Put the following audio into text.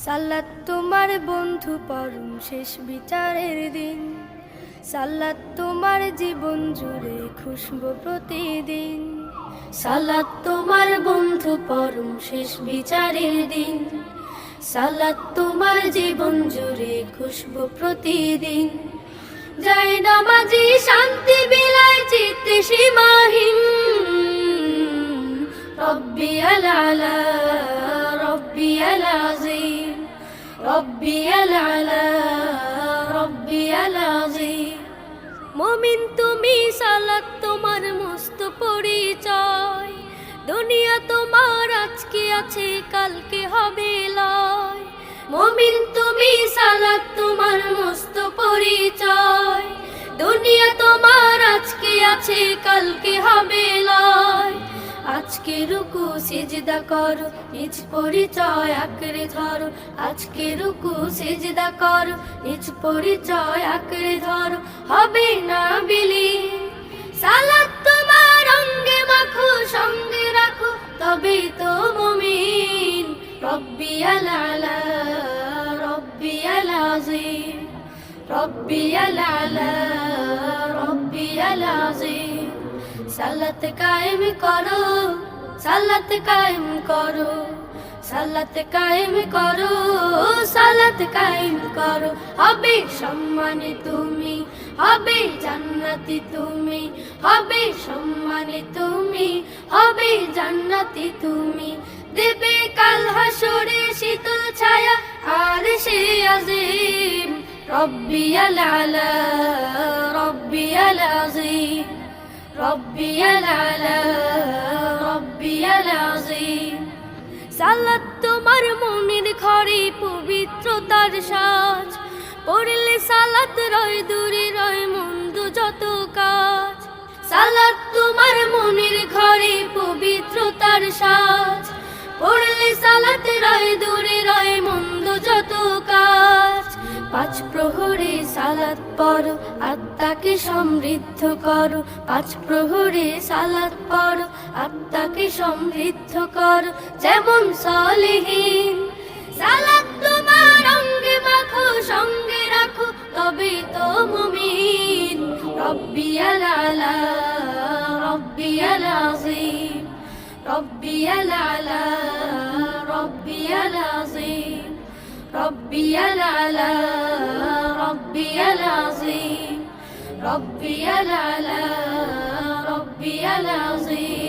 সালাত তোমার বন্ধু পরম শেষ বিচারের দিন, সালাত তোমার জীবন জুড়ে খুশবু প্রতিদিন। সালাত তোমার বন্ধু পরম শেষ বিচারের দিন, সালাত তোমার জীবন জুড়ে খুশবু প্রতিদিন। যায় নামাজি শান্তি বিলায় চিত্তে সীমাহীন, রব্বিয়াল আলা রব্বিয়াল আযীম, রব্বিয়াল আলা রব্বিয়াল আযীম। মুমিন তুমি সালাত তোমার মস্ত পরিচয়, দুনিয়া তোমার আজকে আছে কালকে হবে লয়। মুমিন তুমি সালাত তোমার মস্ত পরিচয়, দুনিয়া তোমার আজকে আছে কালকে হবে লয়। আজকে রুকু সিজদা করো, নিজ পরিচয় আঁকড়ে ধরো। আজকে রুকু সিজদা করো, নিজ পরিচয় আঁকড়ে ধরো। হবে না বিলীন সালাত তোমার অঙ্গে মাখো, সঙ্গে রাখো, তবেই তো মুমিন। রব্বিয়াল আলা রব্বিয়াল আযীম, রব্বিয়াল আলা রব্বিয়াল আযীম। সালাত কায়েম করো, সালাত কায়েম করো, সালাত কায়েম করো, সালাত কায়েম করো। হবে সম্মানে তুমি, হবে জান্নাতি তুমি, হবে সম্মানে তুমি, হবে জান্নাতি তুমি। দেবে কাল হাসরে শীতল ছায়া আরশে আযীম। রব্বিয়াল আলা রব্বিয়াল আযীম, রব্বিয়াল আলা রব্বিয়াল আযীম। সালাত তোমার মনের ঘরে পবিত্রতার সাজ, পড়লে সালাত রয় দূরে রয় মন্দ যত কাজ। সালাত তোমার মনের ঘরে পবিত্রতার সাজ, পড়লে সালাত রয় দূরে রয় মন্দ যত কাজ। পাঁচ প্রহরে সালাত পড়ো, আত্মাকে সমৃদ্ধ করো। পাঁচ প্রহরে সালাত পড়ো, আত্মাকে সমৃদ্ধ করো। যেমন সালেহীন সালাত তোমার অঙ্গে মাখো, সঙ্গে রাখো, তবে তো মুমিন। রব্বিয়াল আলা রব্বিয়াল আযীম, রব্বিয়াল আলা রব্বিয়াল আযীম, রব্বিয়াল আলা রব্বিয়াল আযীম, রব্বিয়াল আলা রব্বিয়াল আযীম।